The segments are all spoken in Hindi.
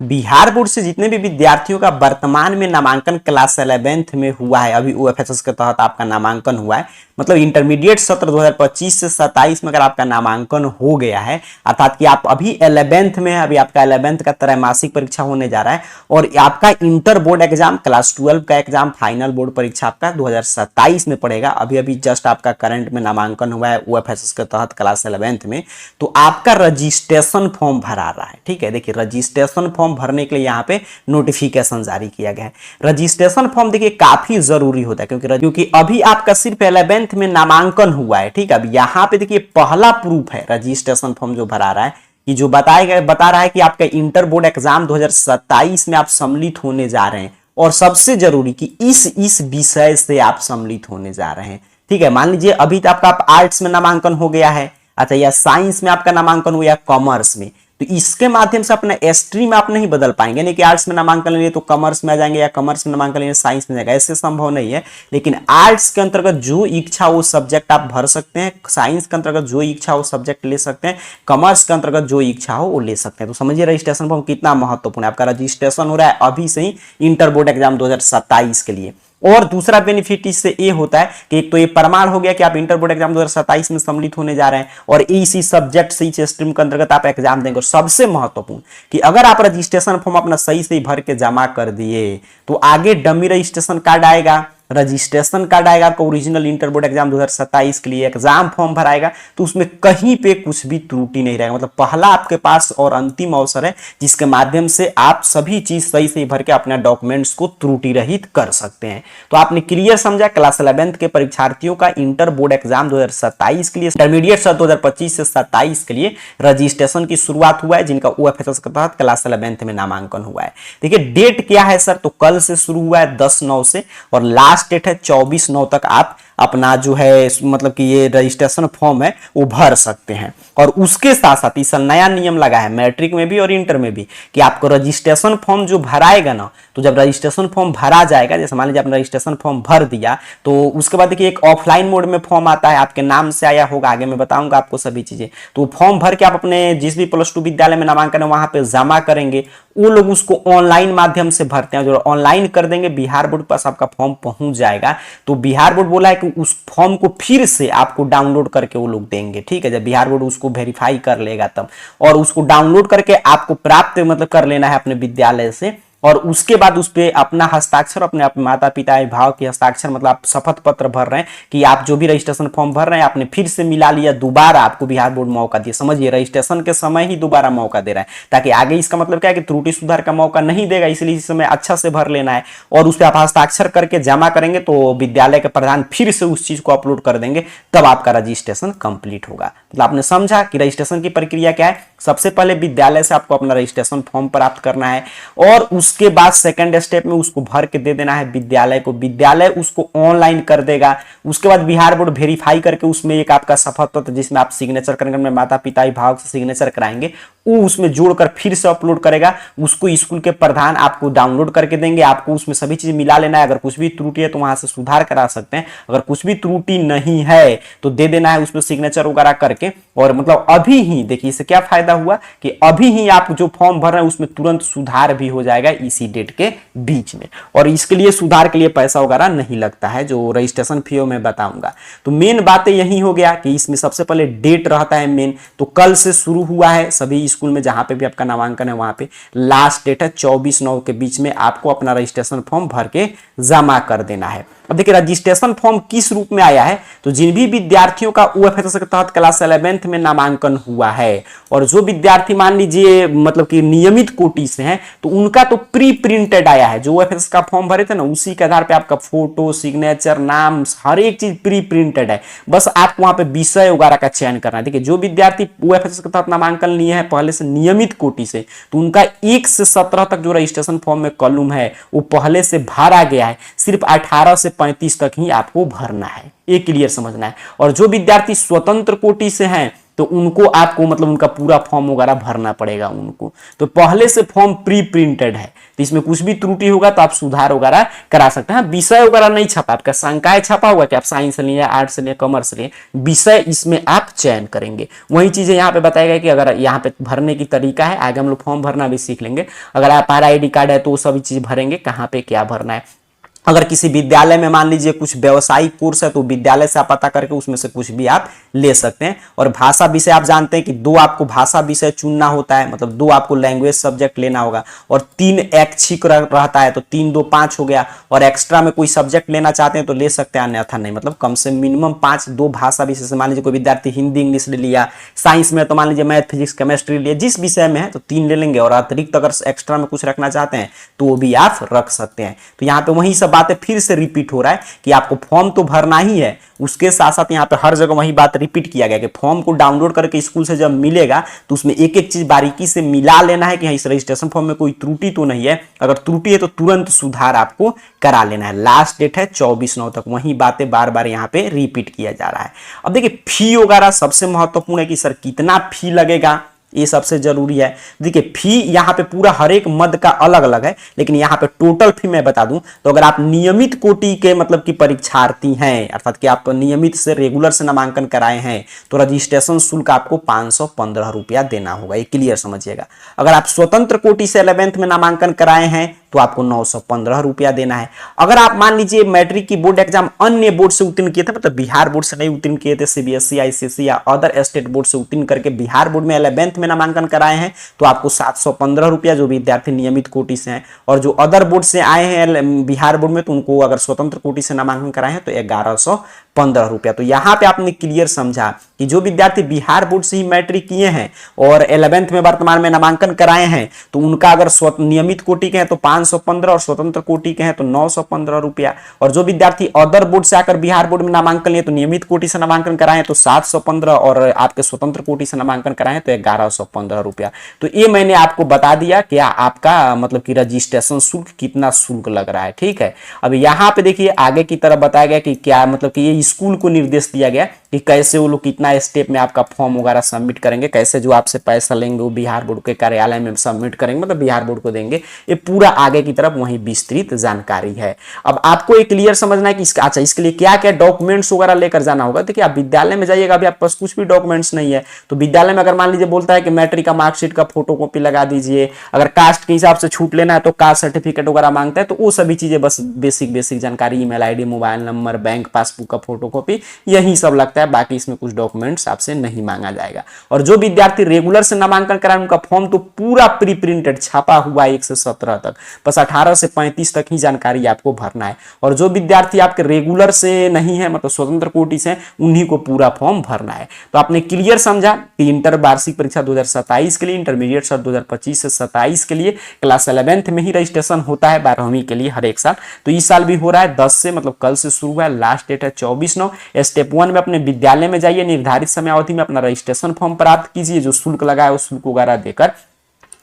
बिहार बोर्ड से जितने भी विद्यार्थियों का वर्तमान में नामांकन क्लास 11th में हुआ है, अभी ओएफएसएस के तहत आपका नामांकन हुआ है, मतलब इंटरमीडिएट सत्र 2025 से 27 में अगर आपका नामांकन हो गया है, अर्थात कि आप अभी 11th में है, अभी आपका 11th का त्रैमासिक परीक्षा होने जा रहा है और आपका इंटर बोर्ड एग्जाम क्लास 12 का एग्जाम फाइनल बोर्ड परीक्षा आपका 2027 में पड़ेगा। अभी अभी जस्ट आपका करंट में नामांकन हुआ है ओएफएसएस के तहत क्लास 11th में, तो आपका रजिस्ट्रेशन फॉर्म भरा रहा है। ठीक है, देखिए रजिस्ट्रेशन फॉर्म भरने के लिए यहाँ पे नोटिफिकेशन जारी किया गया है। रजिस्ट्रेशन फॉर्म देखिए काफी जरूरी होता है क्योंकि अभी आपका सिर्फ 11th में नामांकन हुआ है। ठीक है, अब यहाँ पे देखिए पहला प्रूफ है रजिस्ट्रेशन फॉर्म जो भरा रहा है कि जो बता रहा है कि आपका इंटर बोर्ड एग्जाम 2027 में आप सम्मिलित होने जा रहे हैं और सबसे जरूरी कि इस विषय से आप सम्मिलित होने जा रहे हैं। ठीक है, मान लीजिए अभी तो आपका आर्ट्स में नामांकन हो गया है, अच्छा, या साइंस में आपका नामांकन हुआ या कॉमर्स में, तो इसके माध्यम से अपना स्ट्रीम आप नहीं बदल पाएंगे, नहीं कि आर्ट्स में नामांकन लेंगे तो कॉमर्स में आ जाएंगे या कॉमर्स में नामांकन लेंगे साइंस में जाएगा, ऐसे संभव नहीं है। लेकिन आर्ट्स के अंतर्गत जो इच्छा वो सब्जेक्ट आप भर सकते हैं, साइंस के अंतर्गत जो इच्छा वो सब्जेक्ट ले सकते हैं, कॉमर्स के अंतर्गत जो इच्छा हो वो ले सकते हैं। तो समझिए रजिस्ट्रेशन फॉर्म कितना महत्वपूर्ण है। आपका रजिस्ट्रेशन हो रहा है अभी से ही इंटर बोर्ड एग्जाम 2027 के लिए। और दूसरा बेनिफिट इससे ये होता है कि एक तो ये प्रमाण हो गया कि आप इंटर बोर्ड एग्जाम 2027 में सम्मिलित होने जा रहे हैं और इसी सब्जेक्ट से इस स्ट्रीम के अंतर्गत आप एग्जाम देंगे। और सबसे महत्वपूर्ण कि अगर आप रजिस्ट्रेशन फॉर्म अपना सही से भर के जमा कर दिए तो आगे डमी रजिस्ट्रेशन कार्ड आएगा, रजिस्ट्रेशन कार्ड आएगा आपका ओरिजिनल इंटर बोर्ड एग्जाम 2027 के लिए, एग्जाम फॉर्म भराएगा तो उसमें कहीं पे कुछ भी त्रुटि नहीं रहेगा। मतलब पहला आपके पास और अंतिम अवसर है जिसके माध्यम से आप सभी चीज सही से भर के अपना डॉक्यूमेंट्स को त्रुटि रहित कर सकते हैं। तो आपने क्लियर समझा क्लास 11th के परीक्षार्थियों का इंटर बोर्ड एग्जाम 2027 के लिए, इंटरमीडिएट सत्र 2025 से 27 के लिए रजिस्ट्रेशन की शुरुआत हुआ है, जिनका ओएफएसएस के तहत क्लास 11th में नामांकन हुआ है। देखिए डेट क्या है सर, तो कल से शुरू हुआ है 10/9 से और लास्ट डेट है 24/9 तक आप अपना जो है मतलब कि ये रजिस्ट्रेशन फॉर्म है वो भर सकते हैं। और उसके साथ साथ इस नया नियम लगा है मैट्रिक में भी और इंटर में भी कि आपको रजिस्ट्रेशन फॉर्म जो भराएगा ना, तो जब रजिस्ट्रेशन फॉर्म भरा जाएगा, जैसे मान लीजिए आपने रजिस्ट्रेशन फॉर्म भर दिया तो उसके बाद देखिए एक ऑफलाइन मोड में फॉर्म आता है, आपके नाम से आया होगा, आगे मैं बताऊंगा आपको सभी चीजें। तो फॉर्म भर के आप अपने जिस भी +2 विद्यालय में नामांकन है वहां पे जमा करेंगे, वो लोग उसको ऑनलाइन माध्यम से भरते हैं। जो ऑनलाइन कर देंगे बिहार बोर्ड पास आपका फॉर्म पहुंच जाएगा। तो बिहार बोर्ड बोला है कि उस फॉर्म को फिर से आपको डाउनलोड करके वो लोग देंगे। ठीक है, जब बिहार बोर्ड उसको वेरीफाई कर लेगा तब, और उसको डाउनलोड करके आपको प्राप्त मतलब कर लेना है अपने विद्यालय से, और उसके बाद उस पर अपना हस्ताक्षर, अपने माता पिता अभिभावक की हस्ताक्षर, मतलब आप शपथ पत्र भर रहे हैं कि आप जो भी रजिस्ट्रेशन फॉर्म भर रहे हैं आपने फिर से मिला लिया, दोबारा आपको बिहार बोर्ड मौका दिया। समझिए रजिस्ट्रेशन के समय ही दोबारा मौका दे रहा है, ताकि आगे इसका मतलब क्या है कि त्रुटि सुधार का मौका नहीं देगा, इसलिए इस समय अच्छा से भर लेना है। और उस पर आप हस्ताक्षर करके जमा करेंगे तो विद्यालय के प्रधान फिर से उस चीज को अपलोड कर देंगे, तब आपका रजिस्ट्रेशन कंप्लीट होगा। मतलब आपने समझा कि रजिस्ट्रेशन की प्रक्रिया क्या है। सबसे पहले विद्यालय से आपको अपना रजिस्ट्रेशन फॉर्म प्राप्त करना है और उसके बाद सेकंड स्टेप में उसको भर के दे देना है विद्यालय को, विद्यालय उसको ऑनलाइन कर देगा। उसके बाद बिहार बोर्ड वेरीफाई करके उसमें एक आपका शपथ पत्र जिसमें आप सिग्नेचर करेंगे, अपने माता पिता अभिभावक से सिग्नेचर कराएंगे, वो उसमें जोड़कर फिर से अपलोड करेगा, उसको स्कूल के प्रधान आपको डाउनलोड करके देंगे। आपको उसमें सभी चीज मिला लेना है, अगर कुछ भी त्रुटि है तो वहां से सुधार करा सकते हैं, अगर कुछ भी त्रुटि नहीं है तो दे देना है उसमें सिग्नेचर वगैरह करके। और मतलब अभी ही देखिए इससे क्या फायदा हुआ कि अभी ही आप जो फॉर्म भर रहे हैं उसमें तुरंत सुधार भी हो जाएगा इसी डेट के बीच में, और इसके लिए सुधार के लिए पैसा वगैरह नहीं लगता है, जो रजिस्ट्रेशन फी मैं बताऊंगा। तो मेन बातें यही हो गया कि इसमें सबसे पहले डेट रहता है मेन, तो कल से शुरू हुआ है सभी स्कूल में जहां पे भी आपका नामांकन है वहां पे लास्ट डेट है 24/9 के बीच में आपको अपना रजिस्ट्रेशन फॉर्म भर के जमा कर देना है। अब देखिए रजिस्ट्रेशन फॉर्म किस रूप में आया है, तो जिन भी विद्यार्थियों का ओएफएसएस के तहत क्लास 11th में नामांकन हुआ है और जो विद्यार्थी मान लीजिए मतलब कि नियमित कोटि से हैं तो उनका तो प्री प्रिंटेड आया है, जो ओएफएसएस का फॉर्म भरे थे ना उसी के आधार पे आपका फोटो, सिग्नेचर, नाम, हर एक चीज प्री प्रिंटेड है। बस आपको वहां पे विषय वगैरह का चयन करना है। देखिए जो विद्यार्थी ओएफएसएस के तहत नामांकन लिए हैं पहले से नियमित कोटि से, तो उनका 1 से 17 तक जो रजिस्ट्रेशन फॉर्म में कॉलम है वो पहले से भरा गया है, सिर्फ 18 से 35 तक ही आपको भरना है, ये क्लियर समझना है। और जो विद्यार्थी स्वतंत्र कोटि से हैं तो उनको आपको मतलब उनका पूरा फॉर्म वगैरह भरना पड़ेगा उनको, तो पहले से फॉर्म प्री प्रिंटेड है। तो इसमें कुछ भी त्रुटि होगा तो आप सुधार वगैरह करा सकते हैं। विषय वगैरह नहीं छपा, आपका संकाय छपा होगा कि आप साइंस लिए, आर्ट्स लिए, कॉमर्स लिए, विषय इसमें आप चयन करेंगे। वही चीजें यहाँ पे बताया गया कि अगर यहाँ पे भरने की तरीका है, आगे हम लोग फॉर्म भरना भी सीख लेंगे। अगर आप RID कार्ड है तो वो सभी चीज भरेंगे, कहाँ पे क्या भरना है। अगर किसी विद्यालय में मान लीजिए कुछ व्यवसायिक कोर्स है तो विद्यालय से आप पता करके उसमें से कुछ भी आप ले सकते हैं। और भाषा विषय आप जानते हैं कि 2 आपको भाषा विषय चुनना होता है, मतलब 2 आपको लैंग्वेज सब्जेक्ट लेना होगा, और 3 ऐच्छिक रहता है तो 3 2 5 हो गया। और एक्स्ट्रा में कोई सब्जेक्ट लेना चाहते हैं तो ले सकते हैं, अन्यथा नहीं। मतलब कम से मिनिमम 5 2 भाषा विषय से, मान लीजिए कोई विद्यार्थी हिंदी इंग्लिश ले लिया, साइंस में तो मान लीजिए मैथ फिजिक्स केमिस्ट्री लिया, जिस विषय में है तो 3 ले लेंगे। और अतिरिक्त अगर एक्स्ट्रा में कुछ रखना चाहते हैं तो वो भी आप रख सकते हैं। तो यहाँ पे वही सब बातें फिर से रिपीट हो रहा है कि आपको फॉर्म तो भरना ही है, उसके साथ साथ यहाँ पे हर जगह वही बात रिपीट किया गया कि फॉर्म को डाउनलोड करके स्कूल से जब मिलेगा तो उसमें एक एक चीज बारीकी से मिला लेना है कि इस रजिस्ट्रेशन फॉर्म में कोई त्रुटि तो नहीं है। अगर त्रुटि है तो तुरंत सुधार आपको करा लेना है। लास्ट डेट है 24/9 तक। वही बातें बार बार यहाँ पे रिपीट किया जा रहा है। अब देखिए फी वगैरह सबसे महत्वपूर्ण है कि सर कितना फी लगेगा, ये सबसे जरूरी है। देखिए फी यहाँ पे पूरा हर एक मद का अलग अलग है, लेकिन यहाँ पे टोटल फी मैं बता दूं तो अगर आप नियमित कोटि के मतलब कि परीक्षार्थी हैं, अर्थात कि आप नियमित से रेगुलर से नामांकन कराए हैं, तो रजिस्ट्रेशन शुल्क आपको 515 रुपया देना होगा, ये क्लियर समझिएगा। अगर आप स्वतंत्र कोटि से 11th में नामांकन कराए हैं तो आपको 915 रुपया देना है। अगर आप मान लीजिए मैट्रिक की बोर्ड एग्जाम अन्य बोर्ड से उत्तीर्ण किए थे, मतलब बिहार बोर्ड से नहीं उत्तीर्ण किए थे, CBSE ICSE या अदर स्टेट बोर्ड से उत्तीर्ण करके बिहार बोर्ड में 11th में नामांकन कराए हैं तो आपको 715 रुपया, जो विद्यार्थी नियमित कोटि से हैं। और जो अदर बोर्ड से आए हैं बिहार बोर्ड में तो उनको अगर स्वतंत्र कोटि से नामांकन कराए हैं तो 1115 रुपया। तो यहाँ पे आपने क्लियर समझा कि जो विद्यार्थी बिहार बोर्ड से ही मैट्रिक किए हैं और 11th में वर्तमान में नामांकन कराए हैं तो उनका अगर नियमित कोटि के हैं तो 515 और स्वतंत्र कोटि के हैं तो 915 रुपया। और जो विद्यार्थी अदर बोर्ड से आकर बिहार बोर्ड में नामांकन लिए तो नियमित कोटि से नामांकन कराए तो 715 और आपके स्वतंत्र कोटि से नामांकन कराए तो 1115 रुपया। तो ये मैंने आपको बता दिया कि आपका मतलब कि रजिस्ट्रेशन शुल्क कितना शुल्क लग रहा है। ठीक है, अब यहाँ पे देखिए आगे की तरफ बताया गया कि क्या मतलब कि ये स्कूल को निर्देश दिया गया कि कैसे वो लोग कितना स्टेप में आपका फॉर्म वगैरह सबमिट करेंगे, कैसे जो आपसे पैसा लेंगे वो बिहार बोर्ड के कार्यालय में सबमिट करेंगे, मतलब बिहार बोर्ड को देंगे। ये पूरा आगे की तरफ वही विस्तृत जानकारी है। अब आपको एक क्लियर समझना है कि अच्छा इसके लिए क्या क्या डॉक्यूमेंट्स वगैरह लेकर जाना होगा। देखिए आप विद्यालय में जाइएगा, अभी आपके पास कुछ भी डॉक्यूमेंट्स नहीं है तो विद्यालय में अगर मान लीजिए बोलता है कि मैट्रिक का मार्कशीट का फोटोकॉपी लगा दीजिए, अगर कास्ट के हिसाब से छूट लेना है तो कास्ट सर्टिफिकेट वगैरह मांगता है तो वो सभी चीजें बस बेसिक जानकारी, email ID, mobile number, bank passbook का फोटोकॉपी, यही सब लगता है। बाकी इसमें कुछ डॉक्यूमेंट्स आपसे नहीं मांगा जाएगा। और जो विद्यार्थी रेगुलर से नामांकन कराए उनका फॉर्म तो पूरा प्री प्रिंटेड छपा हुआ 1 से 17 तक, बस 18 से 35 तक ही जानकारी आपको भरना है। और जो विद्यार्थी आपके रेगुलर से नहीं है मतलब स्वतंत्र कोटि से, उन्हीं को पूरा फॉर्म भरना है। तो आपने क्लियर समझा कि इंटर वार्षिक परीक्षा 2027 के लिए, इंटरमीडिएट सत्र 2025 से 27 के लिए क्लास 11th में ही रजिस्ट्रेशन होता है 12वीं के लिए हर एक साल। तो इस साल भी हो रहा है 10 से, मतलब कल से शुरू हुआ है, लास्ट डेट है 24/9। स्टेप 1 में अपने विद्यालय में जाइए, निर्धारित समय अवधि में अपना रजिस्ट्रेशन फॉर्म प्राप्त कीजिए, जो शुल्क लगा है उस शुल्क वगैरह देकर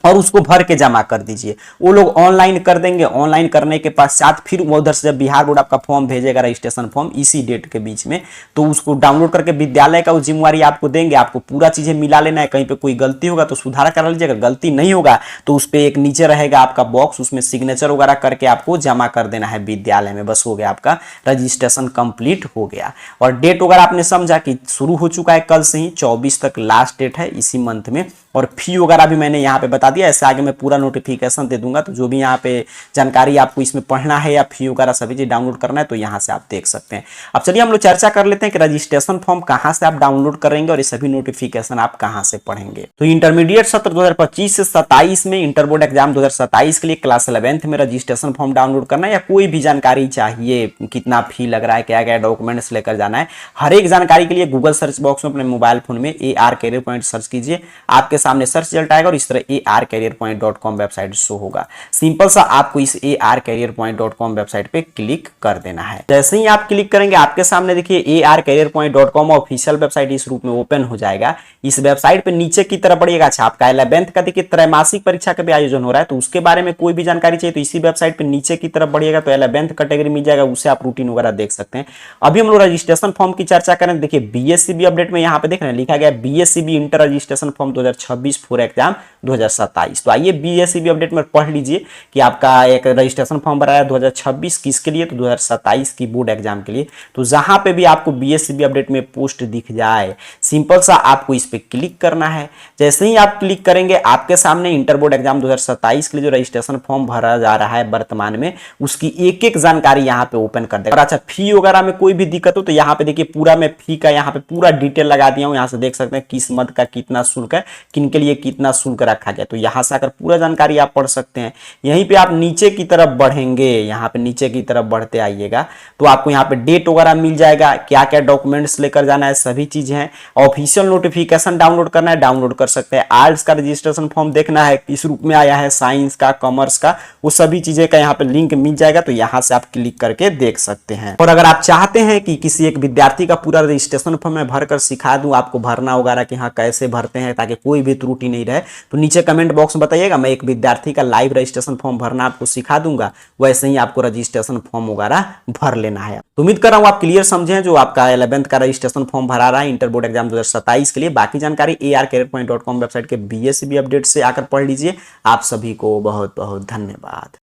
और उसको भर के जमा कर दीजिए। वो लोग ऑनलाइन कर देंगे। ऑनलाइन करने के पश्चात फिर वो उधर से जब बिहार बोर्ड आपका फॉर्म भेजेगा रजिस्ट्रेशन फॉर्म इसी डेट के बीच में, तो उसको डाउनलोड करके विद्यालय का वो जिम्मेवारी आपको देंगे। आपको पूरा चीजें मिला लेना है, कहीं पे कोई गलती होगा तो सुधार करा लीजिएगा, गलती नहीं होगा तो उस पर एक नीचे रहेगा आपका बॉक्स, उसमें सिग्नेचर वगैरह करके आपको जमा कर देना है विद्यालय में। बस हो गया, आपका रजिस्ट्रेशन कंप्लीट हो गया। और डेट वगैरह आपने समझा कि शुरू हो चुका है कल से ही, 24 तक लास्ट डेट है इसी मंथ में। और फी वगैरह भी मैंने यहाँ पे बता दिया, ऐसे आगे मैं पूरा नोटिफिकेशन दे दूंगा। तो जो भी यहाँ पे जानकारी आपको इसमें पढ़ना है या फी वगैरह सभी चीज डाउनलोड करना है तो यहाँ से आप देख सकते हैं। अब चलिए हम लोग चर्चा कर लेते हैं कि रजिस्ट्रेशन फॉर्म कहाँ से आप डाउनलोड करेंगे और ये सभी नोटिफिकेशन आप कहाँ से पढ़ेंगे। तो इंटरमीडिएट सत्र 2025 से 27 में इंटर बोर्ड एग्जाम 2027 के लिए क्लास 11th में रजिस्ट्रेशन फॉर्म डाउनलोड करना है, या कोई भी जानकारी चाहिए, कितना फी लग रहा है, क्या क्या डॉक्यूमेंट्स लेकर जाना है, हर एक जानकारी के लिए गूगल सर्च बॉक्स में अपने मोबाइल फोन में AR कैरियर पॉइंट सर्च कीजिए। आपके सामने सर्च रिजल्ट आएगा और इस तरह arcareerpoint.com वेबसाइट शो होगा। सिंपल सा आपको इस arcareerpoint.com वेबसाइट पे क्लिक कर देना है। जैसे ही आप क्लिक करेंगे आपके सामने देखिए arcareerpoint.com ऑफिशियल वेबसाइट इस रूप में ओपन हो जाएगा। इस वेबसाइट पे नीचे की तरफ बढ़िएगा। अच्छा, आपका 11th का देखिए त्रैमासिक परीक्षा का भी आयोजन हो रहा है, तो उसके बारे में कोई भी जानकारी चाहिए तो इसी वेबसाइट पे नीचे की तरफ बढ़िएगा तो 11th कैटेगरी मिल जाएगा, उससे आप रूटीन वगैरह देख सकते हैं। अभी हम लोग रजिस्ट्रेशन फॉर्म की चर्चा करें। देखिए BSCB अपडेट में यहाँ पे देख रहे हैं लिखा गया BSCB inter registration form 2026 for exam 2027। 2027। तो आइए बीएसईबी अपडेट में पढ़ लीजिए कि आपका एक रजिस्ट्रेशन फॉर्म भरा है 2026 किसके लिए, तो 2027 की बोर्ड एग्जाम के लिए। तो जहां पे भी आपको बीएसईबी अपडेट में पोस्ट दिख जाए, सिंपल सा आपको इस पे क्लिक करना है। जैसे ही आप क्लिक करेंगे आपके सामने इंटर बोर्ड एग्जाम 2027 के लिए जो रजिस्ट्रेशन फॉर्म भरा जा रहा है वर्तमान में, उसकी एक एक जानकारी यहाँ पे ओपन कर देगा। और अच्छा, फी वगैरह में कोई भी दिक्कत हो तो यहाँ पे देखिए पूरा मैं फी का यहाँ पे पूरा डिटेल लगा दिया हूँ। यहाँ से देख सकते हैं किस मद का कितना शुल्क है, किन के लिए कितना शुल्क रखा गया। तो यहाँ से आकर पूरा जानकारी आप पढ़ सकते हैं। यहीं पे आप नीचे की तरफ बढ़ेंगे, यहाँ पे नीचे की तरफ बढ़ते आइएगा तो आपको यहाँ पे डेट वगैरह मिल जाएगा, क्या क्या डॉक्यूमेंट्स लेकर जाना है, सभी चीजें हैं। ऑफिशियल नोटिफिकेशन डाउनलोड करना है, डाउनलोड कर सकते हैं। आर्ट्स का रजिस्ट्रेशन फॉर्म देखना है किस रूप में आया है, साइंस का, कॉमर्स का, वो सभी चीजें का यहाँ पे लिंक मिल जाएगा। तो यहाँ से आप क्लिक करके देख सकते हैं। और अगर आप चाहते हैं कि किसी एक विद्यार्थी का पूरा रजिस्ट्रेशन फॉर्म मैं भरकर सिखा दूं, आपको भरना वगैरह कि हाँ कैसे भरते हैं ताकि कोई भी त्रुटि नहीं रहे, तो नीचे कमेंट बॉक्स में बताइएगा, मैं एक विद्यार्थी का लाइव रजिस्ट्रेशन फॉर्म भरना आपको सिखा दूंगा। वैसे ही आपको रजिस्ट्रेशन फॉर्म वगैरह भर लेना है। तो उम्मीद कर रहा हूं आप क्लियर समझे जो आपका 11th का रजिस्ट्रेशन फॉर्म भरा रहा है इंटर बोर्ड एग्जाम 2027 के लिए। बाकी जानकारी arcareerpoint.com वेबसाइट के बीएसईबी अपडेट से आकर पढ़ लीजिए। आप सभी को बहुत बहुत धन्यवाद।